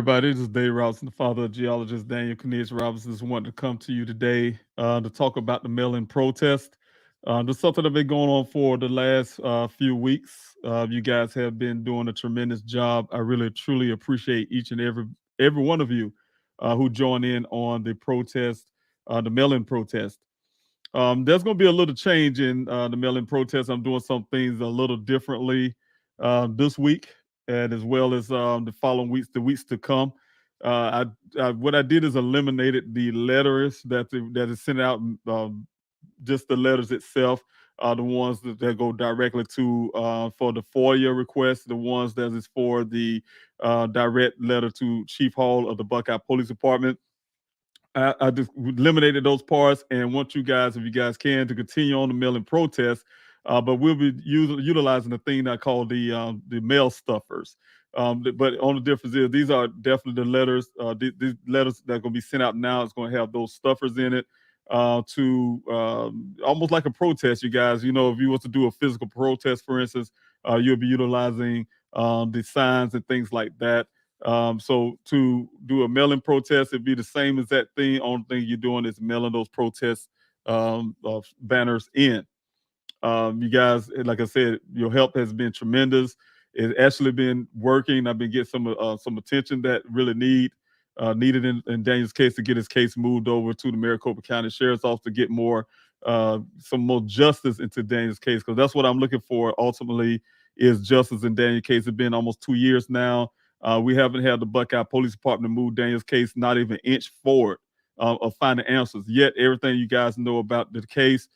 everybody. This is Dave Robinson, the father of geologist Daniel C. Robinson. Just wanted to come to you today to talk about the mail-in protest. There's something that's been going on for the last few weeks. You guys have been doing a tremendous job. I really, truly appreciate each and every one of you who joined in on the protest, the mail-in protest. There's going to be a little change in the mail-in protest. I'm doing some things a little differently this week, and as well as the following weeks, the weeks to come. What I did is eliminated the letters that is sent out, just the letters itself. The ones that go directly to for the FOIA request, the ones that is for the direct letter to Chief Hall of the Buckeye Police Department. I just eliminated those parts and want you guys, if you guys can, to continue on the mail-in protest. But we'll be utilizing the thing I call the mail stuffers. But on the difference is these are definitely the letters. These letters that are going to be sent out now is going to have those stuffers in it to almost like a protest. You guys, if you want to do a physical protest, for instance, you'll be utilizing the signs and things like that. So to do a mail-in protest, it'd be the same as that thing. Only thing you're doing is mailing those protest banners in. You guys, like I said, your help has been tremendous. It's actually been working. I've been getting some attention that really needed in Daniel's case, to get his case moved over to the Maricopa County Sheriff's Office to get some more justice into Daniel's case, because that's what I'm looking for ultimately, is justice in Daniel's case. It's been almost 2 years now. We haven't had the Buckeye Police Department move Daniel's case not even an inch forward of finding answers. Yet everything you guys know about the case,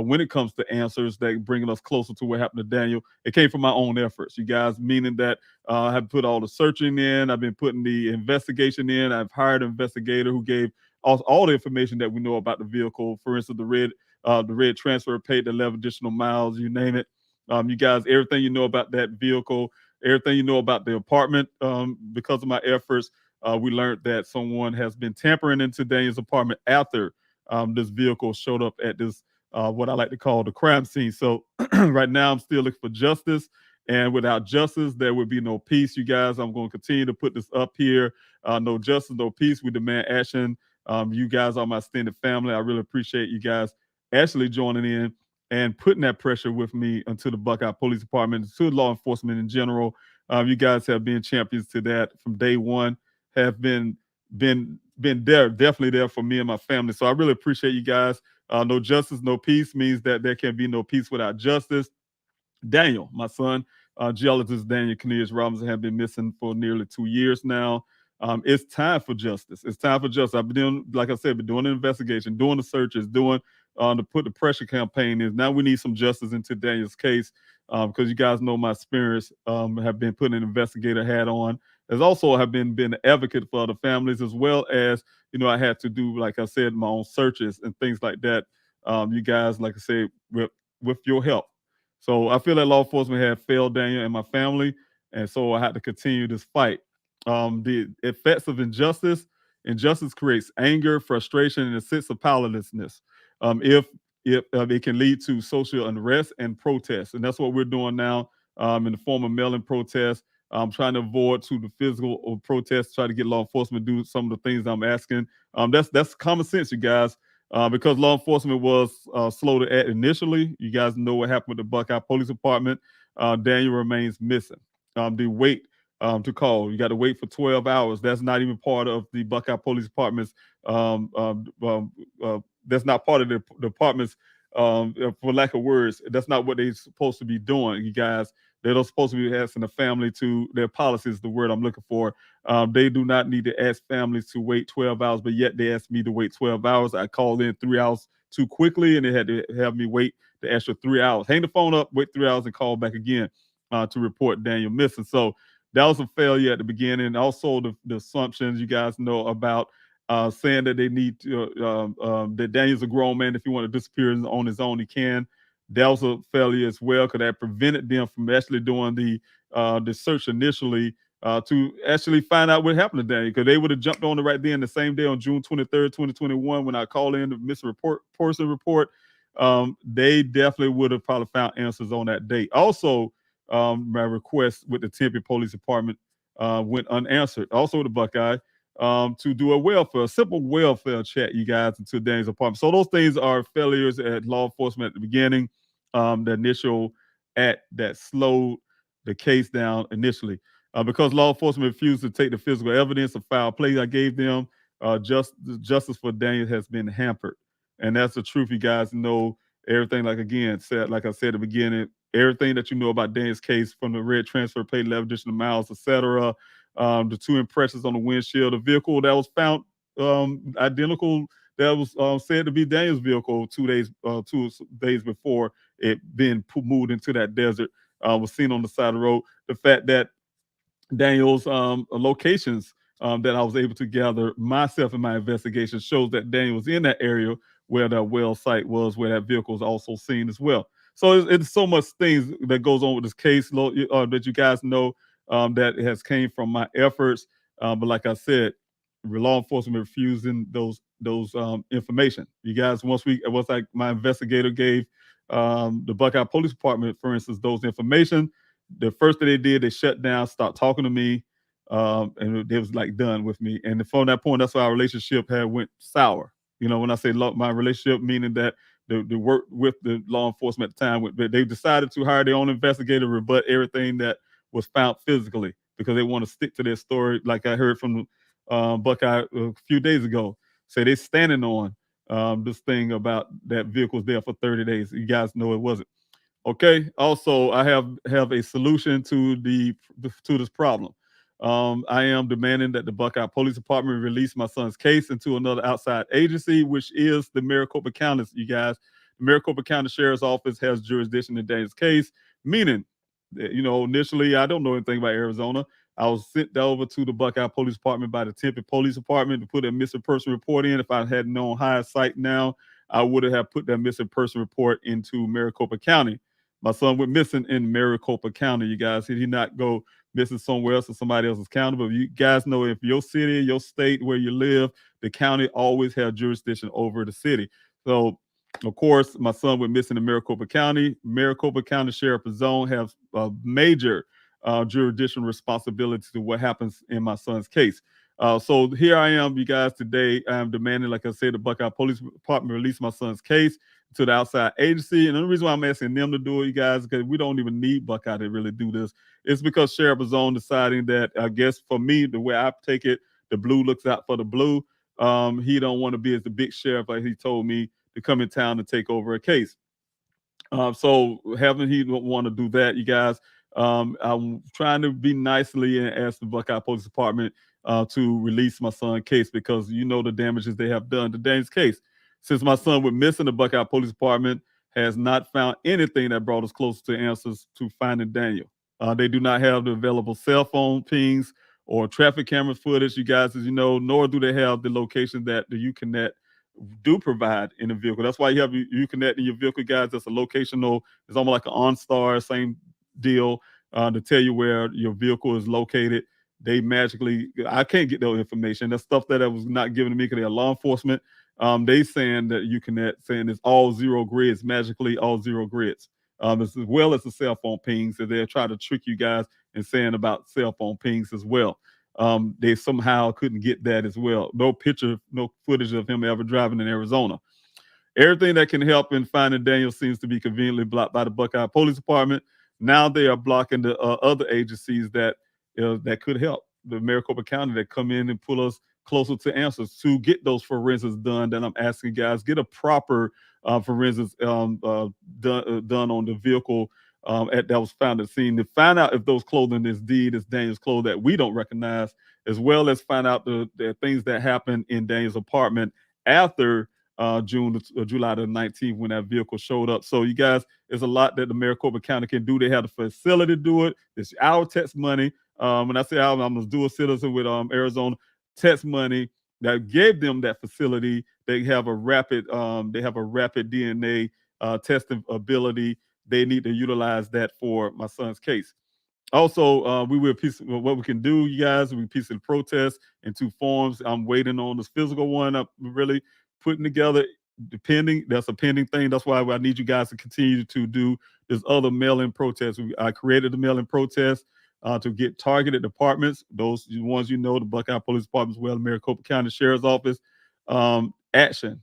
when it comes to answers that bringing us closer to what happened to Daniel, it came from my own efforts. You guys, meaning that I have put all the searching in, I've been putting the investigation in, I've hired an investigator who gave all the information that we know about the vehicle. For instance, the red transfer paid the 11 additional miles, you name it. You guys, everything you know about that vehicle, everything you know about the apartment, because of my efforts, we learned that someone has been tampering into Daniel's apartment after this vehicle showed up at this, what I like to call the crime scene. So right now, I'm still looking for justice. And without justice, there would be no peace, you guys. I'm going to continue to put this up here. No justice, no peace. We demand action. You guys are my extended family. I really appreciate you guys actually joining in and putting that pressure with me into the Buckeye Police Department, to law enforcement in general. You guys have been champions to that from day one. Have been there, definitely there for me and my family. So I really appreciate you guys. No justice, no peace means that there can be no peace without justice. Daniel, my son, geologist Daniel C. Robinson, have been missing for nearly 2 years now. It's time for justice. It's time for justice. I've been doing, like I said, been doing the investigation, doing the searches, doing to put the pressure campaign in. Now we need some justice into Daniel's case, because you guys know my experience, have been putting an investigator hat on. As also have been an advocate for the families, as well as, I had to do, like I said, my own searches and things like that. You guys, like I said, with your help. So I feel that law enforcement had failed Daniel and my family, and so I had to continue this fight. The effects of injustice creates anger, frustration, and a sense of powerlessness. If it can lead to social unrest and protests, and that's what we're doing now, in the form of mail-in protests. I'm trying to avoid to the physical protests, try to get law enforcement to do some of the things I'm asking. That's common sense, you guys. Because law enforcement was slow to act initially. You guys know what happened with the Buckeye Police Department. Daniel remains missing. The wait to call, you got to wait for 12 hours. That's not even part of the Buckeye Police Department's. That's not part of the department's. For lack of words, that's not what they're supposed to be doing, you guys. They're not supposed to be asking the family to their policies, the word I'm looking for. They do not need to ask families to wait 12 hours, but yet they asked me to wait 12 hours. I called in 3 hours too quickly, and they had to have me wait the extra 3 hours. Hang the phone up, wait 3 hours, and call back again to report Daniel missing. So that was a failure at the beginning. Also, the assumptions you guys know about saying that they need to, that Daniel's a grown man. If he want to disappear on his own, he can. That was a failure as well, because that prevented them from actually doing the search initially to actually find out what happened to Daniel, because they would have jumped on it right then the same day on June 23rd, 2021, when I called in the missing person report. They definitely would have probably found answers on that date. Also, my request with the Tempe Police Department, went unanswered. Also, the Buckeye to do a simple welfare check, you guys, into Daniel's apartment. So those things are failures at law enforcement at the beginning, the initial act that slowed the case down initially. Because law enforcement refused to take the physical evidence of foul play I gave them, justice for Daniel has been hampered. And that's the truth, you guys know. Everything, like again, said, like I said at the beginning, everything that you know about Daniel's case, from the red transfer plate, 11 additional miles, etc., the two impressions on the windshield, the vehicle that was found identical, that was said to be Daniel's vehicle 2 days before it being moved into that desert, was seen on the side of the road. The fact that Daniel's locations that I was able to gather myself in my investigation shows that Daniel was in that area where that well site was, where that vehicle was also seen as well. So it's so much things that goes on with this case that you guys know, that has came from my efforts. But like I said, law enforcement refusing those information. You guys, once like my investigator gave the Buckeye Police Department, for instance, those information, the first thing they did, they shut down, stopped talking to me, and it was like done with me. And from that point, that's why our relationship had went sour. You know, when I say my relationship, meaning that the work with the law enforcement at the time, they decided to hire their own investigator, rebut everything that was found physically, because they want to stick to their story. Like I heard from Buckeye a few days ago, say they're standing on this thing about that vehicle was there for 30 days. You guys know it wasn't. Okay. Also, I have a solution to this problem. I am demanding that the Buckeye Police Department release my son's case into another outside agency, which is the Maricopa County. You guys, the Maricopa County Sheriff's Office has jurisdiction in Daniel's case, meaning that, initially I don't know anything about Arizona. I was sent over to the Buckeye Police Department by the Tempe Police Department to put a missing person report in. If I had known hindsight now, I would have put that missing person report into Maricopa County. My son went missing in Maricopa County, you guys. He did not go missing somewhere else in somebody else's county. But you guys know, if your city, your state, where you live, the county always have jurisdiction over the city. So, of course, my son went missing in Maricopa County. Maricopa County Sheriff's Zone has a major jurisdictional responsibility to what happens in my son's case. So here I am, you guys, today. I'm demanding, like I said, the Buckeye Police Department release my son's case to the outside agency. And the reason why I'm asking them to do it, you guys, because we don't even need Buckeye to really do this. It's because Sheriff Zone deciding that, I guess for me, the way I take it, the blue looks out for the blue. He don't want to be as the big sheriff, like he told me, to come in town and take over a case. So having he don't want to do that, you guys, I'm trying to be nicely and ask the Buckeye Police Department to release my son's case, because you know the damages they have done to Dane's case. Since my son went missing, the Buckeye Police Department has not found anything that brought us closer to answers to finding Daniel. They do not have the available cell phone pings or traffic camera footage, you guys, as you know, nor do they have the location that the Uconnect do provide in the vehicle. That's why you have Uconnect in your vehicle, guys. That's a locational, it's almost like an OnStar, same deal, to tell you where your vehicle is located. They magically, I can't get that information. That's stuff that was not given to me because they're law enforcement. They saying that Uconnect saying it's all zero grids, magically all zero grids. As well as the cell phone pings, that they're trying to trick you guys and saying about cell phone pings as well. They somehow couldn't get that as well. No picture, no footage of him ever driving in Arizona. Everything that can help in finding Daniel seems to be conveniently blocked by the Buckeye Police Department. Now they are blocking the other agencies that could help. The Maricopa County that come in and pull us closer to answers to get those forensics done. That I'm asking guys, get a proper forensics done on the vehicle that was found at the scene, to find out if those clothing is Daniel's clothes that we don't recognize, as well as find out the things that happened in Daniel's apartment after July the 19th, when that vehicle showed up. So you guys, there's a lot that the Maricopa County can do. They have the facility to do it. It's our tax money. When I say I'm a dual citizen with Arizona, tax money that gave them that facility. They have a rapid DNA testing ability. They need to utilize that for my son's case. Also, we will piece what we can do, you guys. We piece the protest in two forms. I'm waiting on this physical one. I'm really putting together. Depending, that's a pending thing. That's why I need you guys to continue to do this other mail-in protest. I created the mail-in protest. to get targeted departments, those ones the Buckeye Police Department as well, the Maricopa County Sheriff's Office, action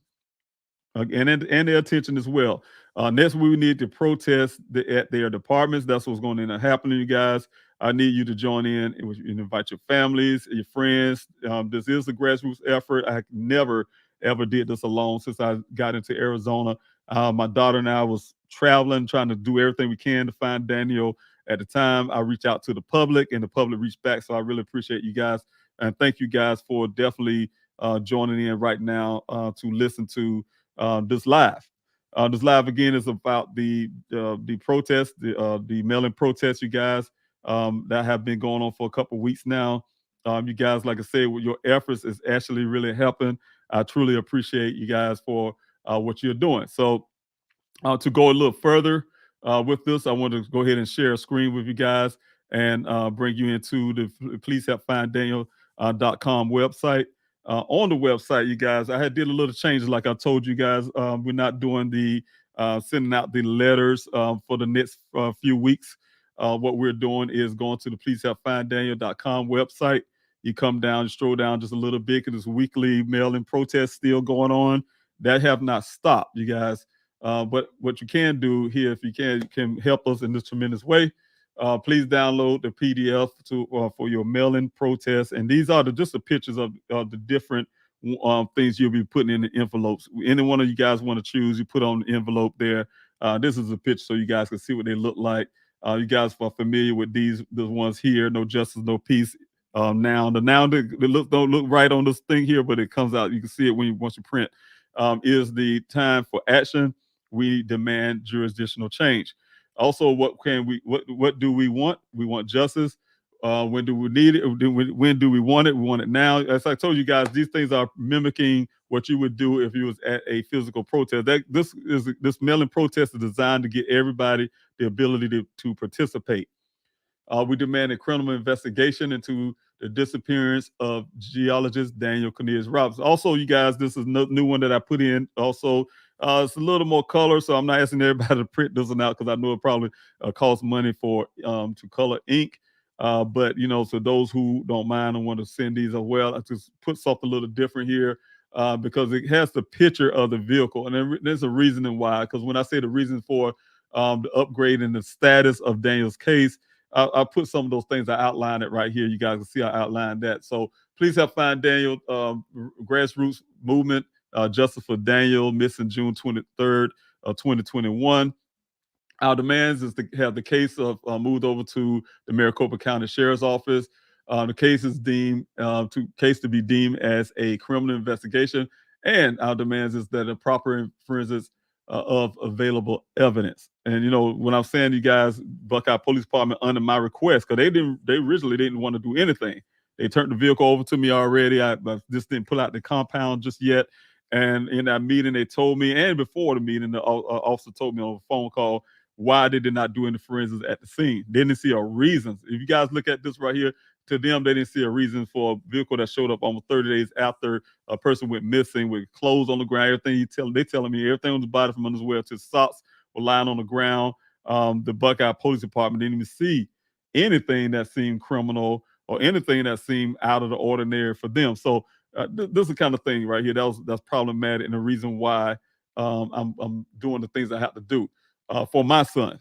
and their attention as well. Next, we need to protest at their departments. That's what's going to end up happening, you guys. I need you to join in and invite your families, your friends. This is a grassroots effort. I never ever did this alone since I got into Arizona. My daughter and I was traveling, trying to do everything we can to find Daniel. At the time, I reached out to the public, and the public reached back. So I really appreciate you guys, and thank you guys for definitely joining in right now to listen to this live. This live again is about the protest, the mail-in protest, you guys, that have been going on for a couple of weeks now. You guys, like I said, with your efforts is actually really helping. I truly appreciate you guys for what you're doing. So to go a little further with this, I want to go ahead and share a screen with you guys and bring you into the Please Help Find Daniel.com website. On the website, you guys, I had did a little changes, like I told you guys. We're not doing the sending out the letters for the next few weeks. What we're doing is going to the Please Help Find Daniel.com website. You come down, you stroll down just a little bit, because this weekly mail-in protest still going on. That have not stopped, you guys. But what you can do here, if you can help us in this tremendous way, please download the PDF for your mail-in protest. And these are just the pictures of the different things you'll be putting in the envelopes. Any one of you guys want to choose, you put on the envelope there. This is a picture so you guys can see what they look like. You guys are familiar with the ones here: no justice, no peace. Now they don't look right on this thing here, but it comes out. You can see it once you print. Is the time for action. We demand jurisdictional change. Also, what do we want? We want justice. When do we need it? When do we want it? We want it now. As I told you guys, these things are mimicking what you would do if you was at a physical protest. This mail-in protest is designed to get everybody the ability to participate. We demand a criminal investigation into the disappearance of geologist Daniel C. Robinson. Also, you guys, this is no new one that I put in. Also, it's a little more color, so I'm not asking everybody to print this one out, because I know it probably costs money for to color ink. But so those who don't mind and want to send these as well, I just put something a little different here because it has the picture of the vehicle, and there's a reasoning why. Because when I say the reason for the upgrade in the status of Daniel's case, I put some of those things. I outlined it right here. You guys can see I outlined that. So please help find Daniel. Grassroots movement, justice for Daniel, missing June 23rd, 2021. Our demands is to have the case moved over to the Maricopa County Sheriff's Office. The case is deemed to be deemed as a criminal investigation, and our demands is that a proper forensics of available evidence. And when I'm saying, you guys, Buckeye Police Department, under my request, because they originally didn't want to do anything. They turned the vehicle over to me already. I just didn't pull out the compound just yet. And in that meeting, they told me, and before the meeting, the officer told me on a phone call why they did not do any forensics at the scene. They didn't see a reason. If you guys look at this right here, to them, they didn't see a reason for a vehicle that showed up almost 30 days after a person went missing, with clothes on the ground. Everything they telling me, everything on the body from under his wear to socks were lying on the ground. The Buckeye Police Department didn't even see anything that seemed criminal or anything that seemed out of the ordinary for them. So this is the kind of thing right here that's problematic, and the reason why I'm doing the things I have to do for my son,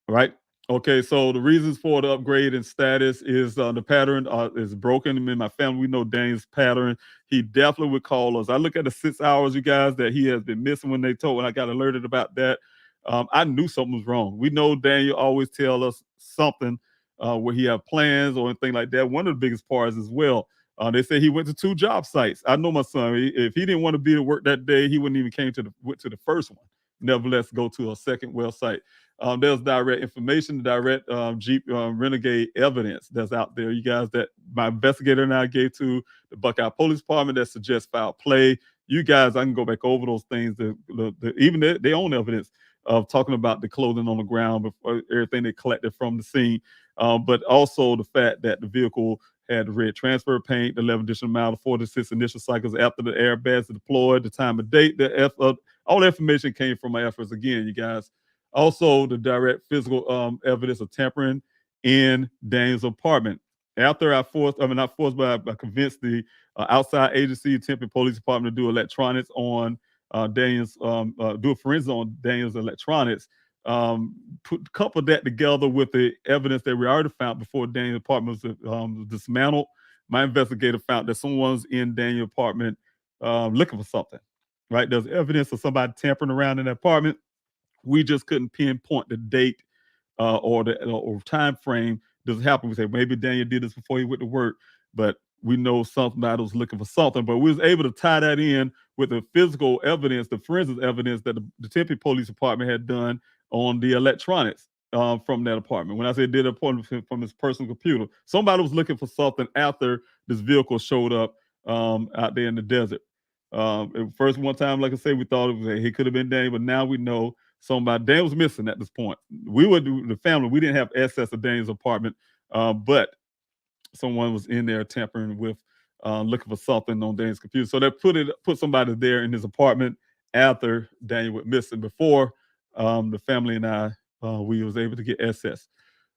right? Okay, so the reasons for the upgrade in status is the pattern is broken. In my family, we know Dane's pattern. He definitely would call us. I look at the 6 hours, you guys, that he has been missing when I got alerted about that. I knew something was wrong. We know Daniel always tell us something where he have plans or anything like that. One of the biggest parts as well. They say he went to 2 job sites. I know my son. If he didn't want to be to work that day, he wouldn't even went to the first one. Nevertheless, go to a second well site. There's direct information, direct Jeep Renegade evidence that's out there, you guys, that my investigator and I gave to the Buckeye Police Department that suggests foul play. You guys, I can go back over those things. Even their own evidence of talking about the clothing on the ground, before everything they collected from the scene, but also the fact that the vehicle had red transfer paint, the 11 additional mile of 46 initial cycles after the airbags are deployed, the time of date, all the information came from my efforts again, you guys. Also, the direct physical evidence of tampering in Daniel's apartment. After I forced, I mean, not forced, but I convinced the outside agency, Tempe Police Department, to do electronics on Daniel's, do a forensic on Daniel's electronics. Couple that together with the evidence that we already found before Daniel's apartment was dismantled. My investigator found that someone's in Daniel's apartment looking for something. Right, there's evidence of somebody tampering around in the apartment. We just couldn't pinpoint the date or the or time frame this happened. We say maybe Daniel did this before he went to work, but we know somebody was looking for something. But we was able to tie that in with the physical evidence, the forensic evidence that the Tempe Police Department had done on the electronics from that apartment. When I say did an appointment from his personal computer, somebody was looking for something after this vehicle showed up out there in the desert. First one time, like I said, we thought it was he could have been Daniel, but now we know somebody. Daniel was missing at this point. We were the family. We didn't have access to Daniel's apartment, but someone was in there tampering with, looking for something on Daniel's computer. So they put somebody there in his apartment after Daniel went missing. Before the family and I, we was able to get access.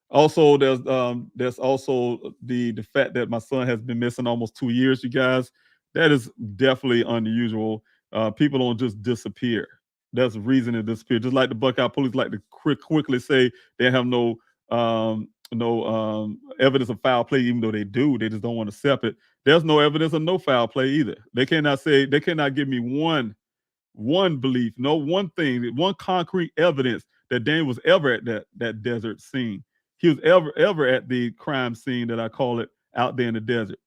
Also, there's also the fact that my son has been missing almost 2 years. You guys, that is definitely unusual. People don't just disappear. There's a reason to disappear. Just like the Buckeye police like to quickly say they have no evidence of foul play, even though they do. They just don't want to accept it. There's no evidence of no foul play either. They cannot give me one belief, no one thing, one concrete evidence that Daniel was ever at that desert scene. He was ever at the crime scene that I call it out there in the desert.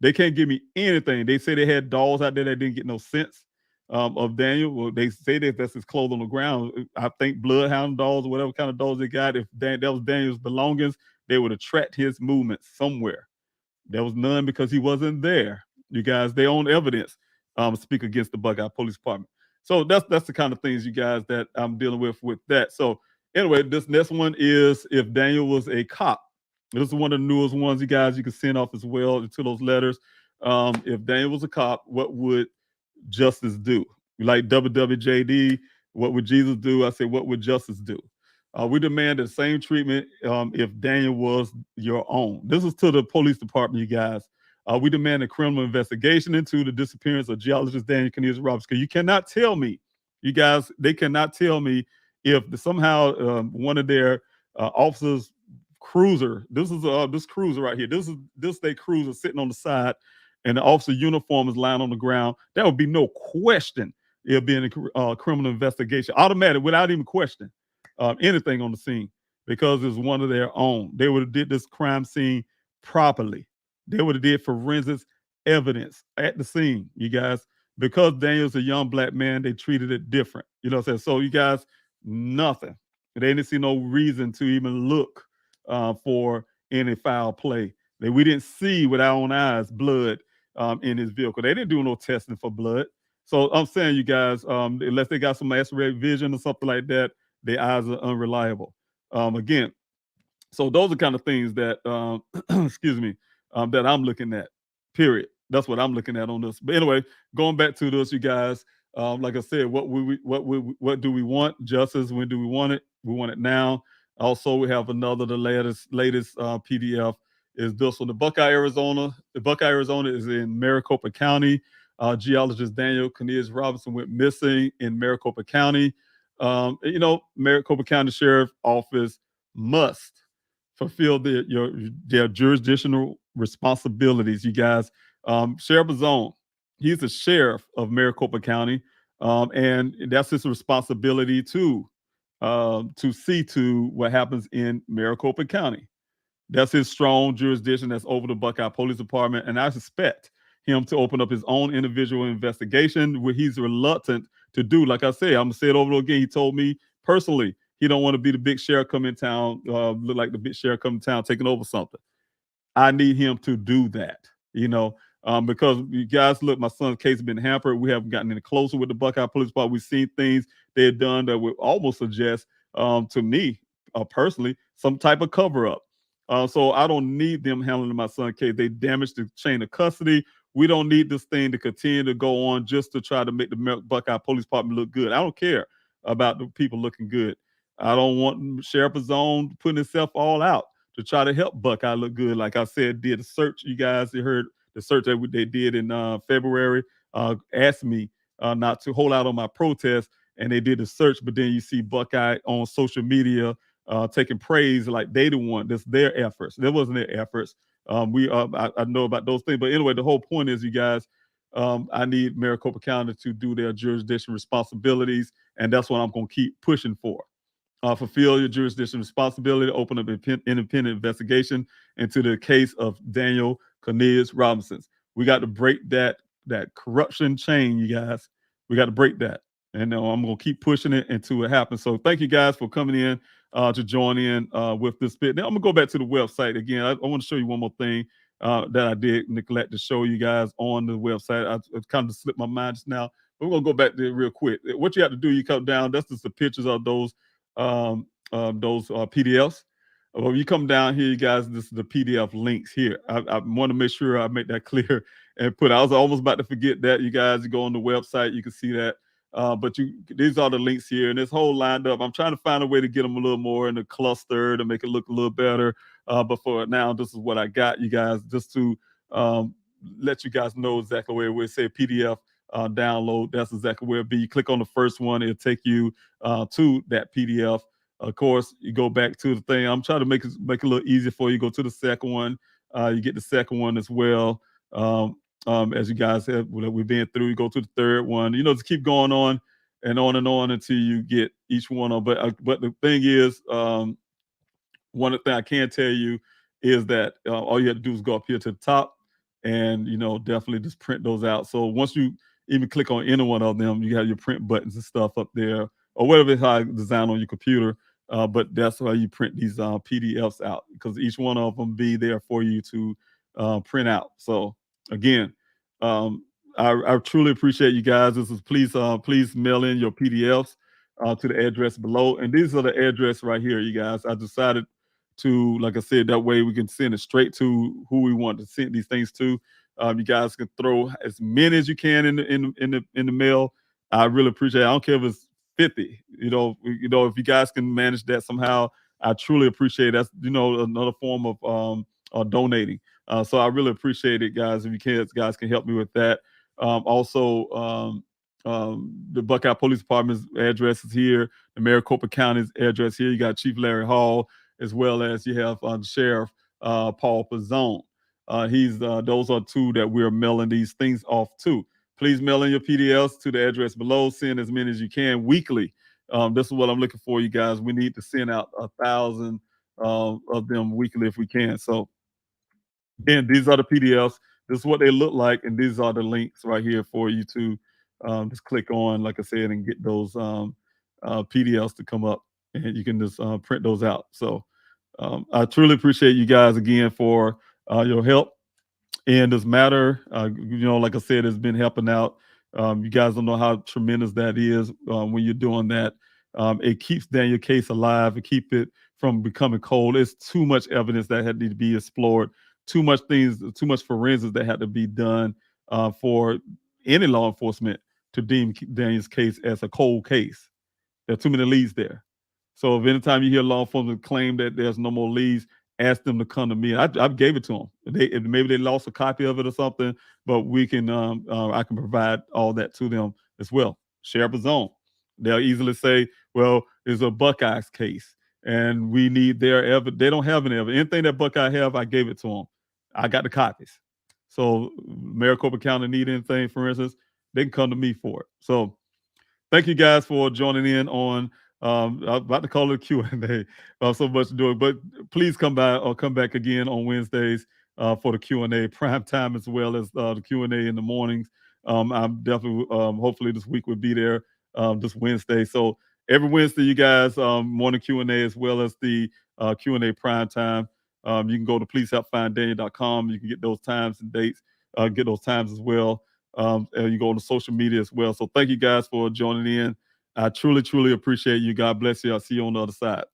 They can't give me anything. They say they had dogs out there that didn't get no sense of Daniel. Well, they say that's his clothes on the ground. I think bloodhound dogs or whatever kind of dogs they got. If that was Daniel's belongings, they would have tracked his movements somewhere. There was none because he wasn't there. You guys, their own evidence speak against the Buckeye Police Department. So that's the kind of things, you guys, that I'm dealing with that. So anyway, this next one is if Daniel was a cop. This is one of the newest ones, you guys. You can send off as well to those letters. If Daniel was a cop, what would justice do? Like WWJD, what would Jesus do? I say, what would justice do? We demand the same treatment if Daniel was your own. This is to the police department, you guys. We demand a criminal investigation into the disappearance of geologist Daniel C. Roberts. Because you cannot tell me, you guys, they cannot tell me if somehow one of their officers cruiser, this cruiser right here, this state cruiser sitting on the side, and the officer uniform is lying on the ground. There would be no question it'll be in a criminal investigation, automatic, without even questioning anything on the scene, because it's one of their own. They would have did this crime scene properly. They would have did forensics evidence at the scene, you guys. Because Daniel's a young black man, they treated it different. You know what I'm saying? So you guys, nothing. They didn't see no reason to even look for any foul play. We didn't see with our own eyes blood in his vehicle. They didn't do no testing for blood. So I'm saying, you guys, unless they got some X-ray vision or something like that, their eyes are unreliable. Again, so those are kind of things that, excuse me, that I'm looking at. Period. That's what I'm looking at on this. But anyway, going back to this, you guys, like I said, what do we want? Justice. When do we want it? We want it now. Also, we have the latest PDF is this one. The Buckeye, Arizona. The Buckeye, Arizona is in Maricopa County. Geologist Daniel C. Robinson went missing in Maricopa County. Maricopa County Sheriff Office must fulfill their jurisdictional responsibilities, you guys. Sheriff Bazone, he's the sheriff of Maricopa County, and that's his responsibility to see to what happens in Maricopa County. That's his strong jurisdiction that's over the Buckeye Police Department, and I suspect him to open up his own individual investigation, where he's reluctant to do. Like I said, I'm gonna say it over again. He told me personally he don't want to be the big sheriff come in town, look like the big sheriff come in town taking over something. I need him to do that, because you guys, look, my son's case has been hampered. We haven't gotten any closer with the Buckeye Police Department. We've seen things they've done that would almost suggest, to me personally, some type of cover up. So I don't need them handling my son's case. They damaged the chain of custody. We don't need this thing to continue to go on just to try to make the Buckeye Police Department look good. I don't care about the people looking good. I don't want Sheriff Zone putting himself all out to try to help Buckeye look good. Like I said, did a search. You guys, you heard the search that they did in February. Asked me not to hold out on my protest, and they did a search. But then you see Buckeye on social media taking praise like they the one. That's their efforts. That wasn't their efforts. I know about those things, but anyway, the whole point is, you guys, I need Maricopa County to do their jurisdiction responsibilities, and that's what I'm going to keep pushing for. Fulfill your jurisdiction responsibility, open up an independent investigation into the case of Daniel Cornelius Robinson. We got to break that corruption chain, you guys. We got to break that, and I'm going to keep pushing it until it happens. So thank you guys for coming in to join in with this bit. Now I'm gonna go back to the website again. I want to show you one more thing that I did neglect to show you guys on the website. It kind of slipped my mind just now. But we're gonna go back there real quick. What you have to do, you come down. That's just the pictures of those PDFs. When you come down here, you guys, this is the PDF links here. I want to make sure I make that clear and put. I was almost about to forget that. You guys, you go on the website, you can see that. But these are the links here, and this whole lined up. I'm trying to find a way to get them a little more in the cluster to make it look a little better. But for now, this is what I got, you guys, just to let you guys know exactly where we say PDF download. That's exactly where it'll be. You click on the first one, it'll take you to that PDF. Of course, you go back to the thing. I'm trying to make it a little easier for you. Go to the second one. You get the second one as well. As you guys have, we've been through, you go to the third one. Just keep going on and on until you get each one on. But the thing is, one thing I can tell you is that all you have to do is go up here to the top, and definitely just print those out. So once you even click on any one of them, you have your print buttons and stuff up there, or whatever it's how you design on your computer. But that's how you print these PDFs out, because each one of them be there for you to print out. So again, I truly appreciate you guys. This is please mail in your PDFs to the address below, and these are the address right here, you guys. I decided to, like I said, that way we can send it straight to who we want to send these things to. You guys can throw as many as you can in the mail. I really appreciate it. I don't care if it's 50. If you guys can manage that somehow, I truly appreciate it. That's another form of donating. So I really appreciate it, guys. If you guys can help me with that. Also, the Buckeye Police Department's address is here. The Maricopa County's address here. You got Chief Larry Hall, as well as you have Sheriff Paul Pizzone. Those are two that we're mailing these things off to. Please mail in your PDFs to the address below. Send as many as you can weekly. This is what I'm looking for, you guys. We need to send out 1,000 of them weekly if we can. So again, these are the PDFs. This is what they look like, and these are the links right here for you to just click on, like I said, and get those PDFs to come up, and you can just print those out. So I truly appreciate you guys again for your help in this matter. Like I said, it's been helping out. You guys don't know how tremendous that is when you're doing that. It keeps Daniel case alive. It keep it from becoming cold. It's too much evidence that had to be explored. Too much forensics that had to be done for any law enforcement to deem Daniel's case as a cold case. There are too many leads there. So if anytime you hear law enforcement claim that there's no more leads, ask them to come to me. I gave it to them. Maybe they lost a copy of it or something, but we can I can provide all that to them as well. Share a zone. They'll easily say, well, it's a Buckeye's case, and we need their evidence. They don't have any evidence. Anything that Buckeye have, I gave it to them. I got the copies. So Maricopa County need anything, for instance, they can come to me for it. So thank you guys for joining in on. I'm about to call it a Q&A. So much to do it, but please come by or come back again on Wednesdays for the Q&A prime time, as well as the Q&A in the mornings. I'm definitely, hopefully this week will be there this Wednesday. So every Wednesday, you guys, morning Q&A, as well as the Q&A prime time. You can go to pleasehelpfinddaniel.com. You can get those times and dates, get those times as well. And you go on to social media as well. So thank you guys for joining in. I truly, truly appreciate you. God bless you. I'll see you on the other side.